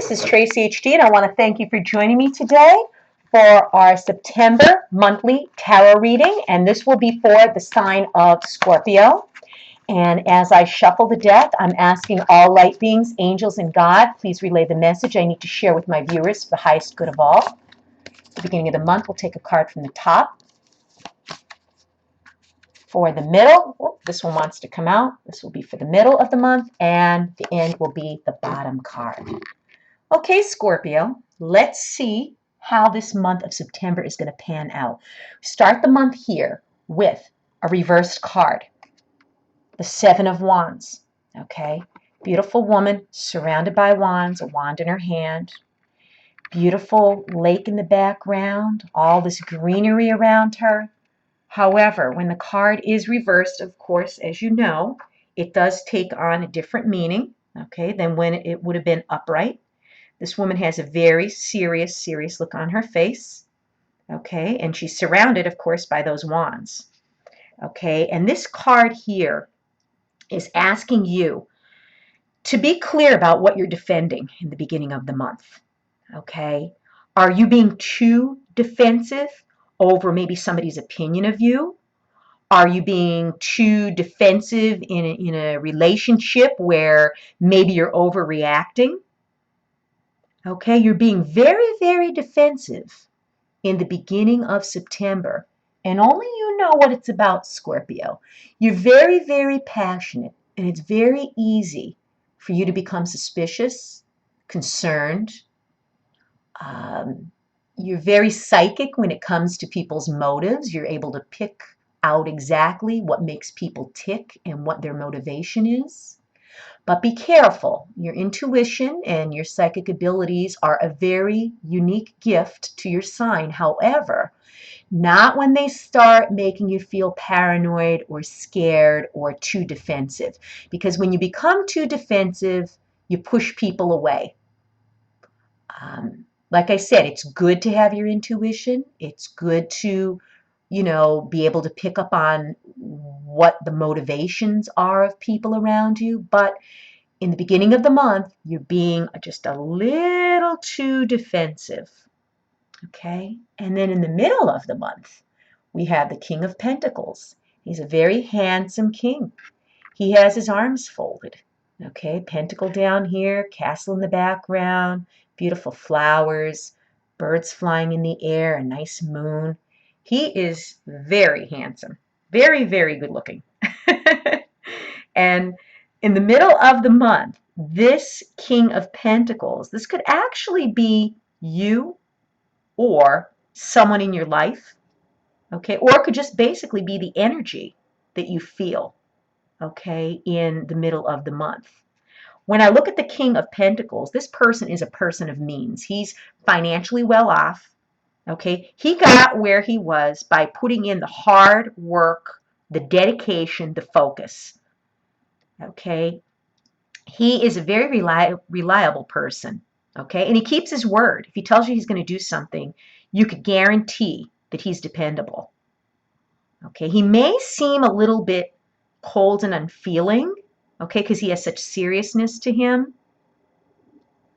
This is Tracy HD, and I want to thank you for joining me today for our September monthly tarot reading, and this will be for the sign of Scorpio. And as I shuffle the deck, I'm asking all light beings, angels, and God, please relay the message I need to share with my viewers for the highest good of all. At the beginning of the month, we'll take a card from the top. For the middle, this one wants to come out. This will be for the middle of the month, and the end will be the bottom card. Okay, Scorpio, let's see how this month of September is going to pan out. Start the month here with a reversed card, the Seven of Wands. Okay, beautiful woman surrounded by wands, a wand in her hand. Beautiful lake in the background, all this greenery around her. However, when the card is reversed, of course, as you know, it does take on a different meaning, okay, than when it would have been upright. This woman has a very serious look on her face, okay, and she's surrounded, of course, by those wands, okay, and this card here is asking you to be clear about what you're defending in the beginning of the month, okay. Are you being too defensive over maybe somebody's opinion of you? Are you being too defensive in a relationship where maybe you're overreacting? Okay, you're being very defensive in the beginning of September, and only you know what it's about, Scorpio. You're very passionate, and it's very easy for you to become suspicious, concerned. You're very psychic when it comes to people's motives. You're able to pick out exactly what makes people tick and what their motivation is. But be careful. Your intuition and your psychic abilities are a very unique gift to your sign. However, not when they start making you feel paranoid or scared or too defensive. Because when you become too defensive, you push people away. Like I said, it's good to have your intuition. It's good to, be able to pick up on what the motivations are of people around you. But in the beginning of the month, you're being just a little too defensive. Okay? And then in the middle of the month, we have the King of Pentacles. He's a very handsome king. He has his arms folded. Okay, pentacle down here, castle in the background, beautiful flowers, birds flying in the air, a nice moon. He is very handsome, very good looking. And in the middle of the month, this King of Pentacles, this could actually be you or someone in your life, okay? Or it could just basically be the energy that you feel, okay, in the middle of the month. When I look at the King of Pentacles, this person is a person of means. He's financially well off, okay? He got where he was by putting in the hard work, the dedication, the focus, okay? He is a very reliable person, okay? And he keeps his word. If he tells you he's going to do something, you could guarantee that he's dependable, okay? He may seem a little bit cold and unfeeling, okay, because he has such seriousness to him,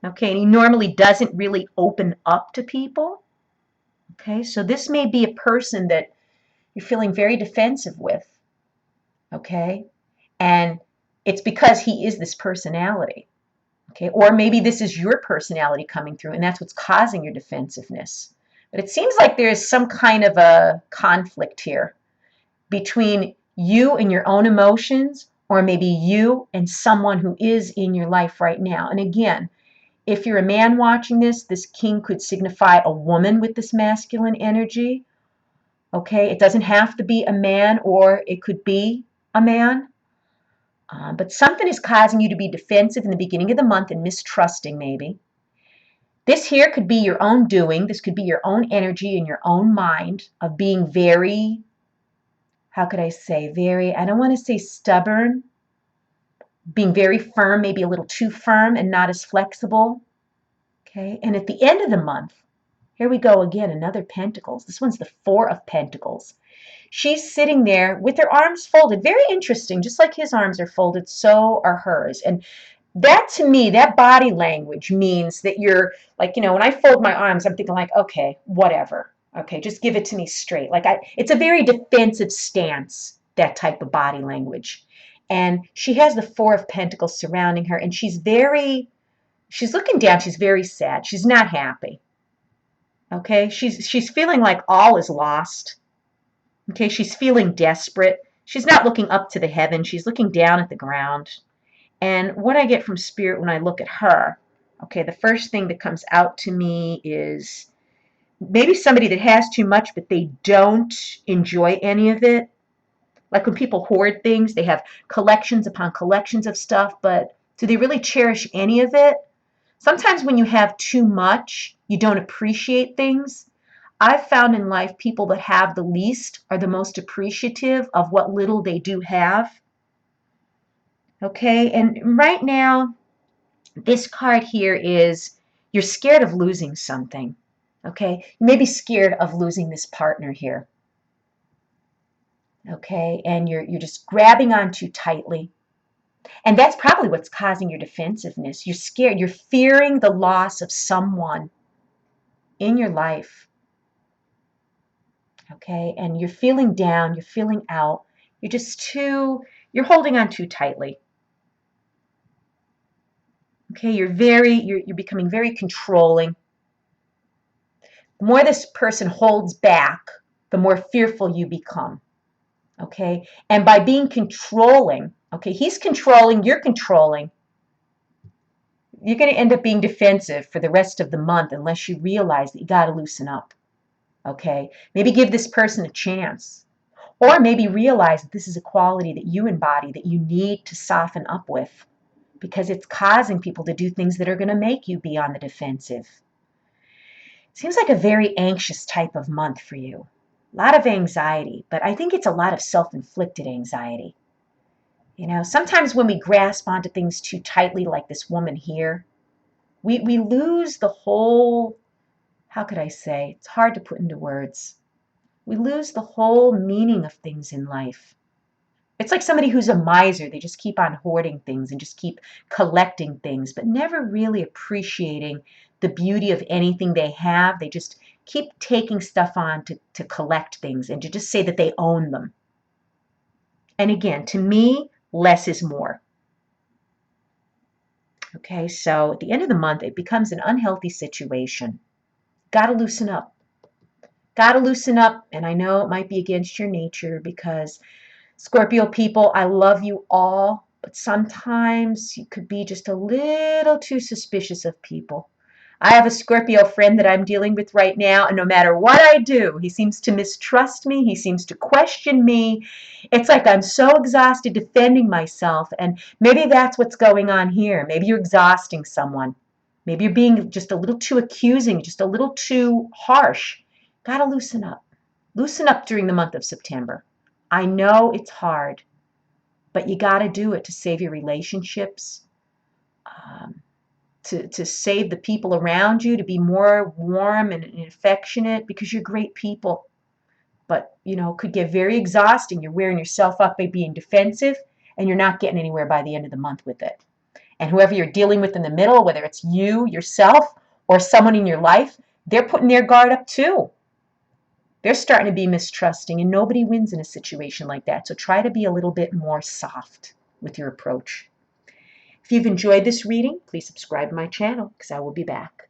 okay? And he normally doesn't really open up to people, okay? So this may be a person that you're feeling very defensive with, okay? And it's because he is this personality. Okay, or maybe this is your personality coming through, and that's what's causing your defensiveness. But it seems like there is some kind of a conflict here between you and your own emotions, or maybe you and someone who is in your life right now. And again, if you're a man watching this, this king could signify a woman with this masculine energy. Okay, it doesn't have to be a man, or it could be a man. But something is causing you to be defensive in the beginning of the month and mistrusting maybe. This here could be your own doing. This could be your own energy and your own mind of being very, how could I say, I don't want to say stubborn, being very firm, maybe a little too firm and not as flexible. Okay, and at the end of the month, here we go again, another Pentacles. This one's the Four of Pentacles. She's sitting there with her arms folded. Very interesting. Just like his arms are folded, so are hers. And That to me, that body language means that you're like, when I fold my arms, I'm thinking like, okay, whatever. Okay, just give it to me straight. It's a very defensive stance, that type of body language. And she has the Four of Pentacles surrounding her, and she's looking down. She's very sad. She's not happy. Okay, she's feeling like all is lost. Okay, she's feeling desperate. She's not looking up to the heaven. She's looking down at the ground. And what I get from Spirit when I look at her, okay, the first thing that comes out to me is maybe somebody that has too much, but they don't enjoy any of it. Like when people hoard things, they have collections upon collections of stuff, but do they really cherish any of it? Sometimes when you have too much, you don't appreciate things. I've found in life people that have the least are the most appreciative of what little they do have. Okay, and right now, this card here is you're scared of losing something. Okay, you may be scared of losing this partner here. Okay, and you're just grabbing on too tightly. And that's probably what's causing your defensiveness. You're scared, you're fearing the loss of someone in your life. Okay, and you're feeling down, you're feeling out, you're holding on too tightly. Okay, you're becoming very controlling. The more this person holds back, the more fearful you become. Okay, and by being controlling, okay, he's controlling, you're controlling, you're going to end up being defensive for the rest of the month unless you realize that you got to loosen up. Okay, maybe give this person a chance. Or maybe realize that this is a quality that you embody that you need to soften up with, because it's causing people to do things that are going to make you be on the defensive. Seems like a very anxious type of month for you. A lot of anxiety, but I think it's a lot of self-inflicted anxiety. Sometimes when we grasp onto things too tightly, like this woman here, we lose the whole, how could I say? It's hard to put into words. We lose the whole meaning of things in life. It's like somebody who's a miser. They just keep on hoarding things and just keep collecting things, but never really appreciating the beauty of anything they have. They just keep taking stuff on to collect things and to just say that they own them. And again, to me, less is more. Okay, so at the end of the month, it becomes an unhealthy situation. Got to loosen up. Got to loosen up. And I know it might be against your nature because Scorpio people, I love you all, but sometimes you could be just a little too suspicious of people. I have a Scorpio friend that I'm dealing with right now, and no matter what I do, he seems to mistrust me. He seems to question me. It's like I'm so exhausted defending myself, and maybe that's what's going on here. Maybe you're exhausting someone. Maybe you're being just a little too accusing, just a little too harsh. Got to loosen up. Loosen up during the month of September. I know it's hard, but you got to do it to save your relationships, um, to save the people around you, to be more warm and affectionate, because you're great people. But, it could get very exhausting. You're wearing yourself up by being defensive, and you're not getting anywhere by the end of the month with it. And whoever you're dealing with in the middle, whether it's you, yourself, or someone in your life, they're putting their guard up too. They're starting to be mistrusting, and nobody wins in a situation like that. So try to be a little bit more soft with your approach. If you've enjoyed this reading, please subscribe to my channel because I will be back.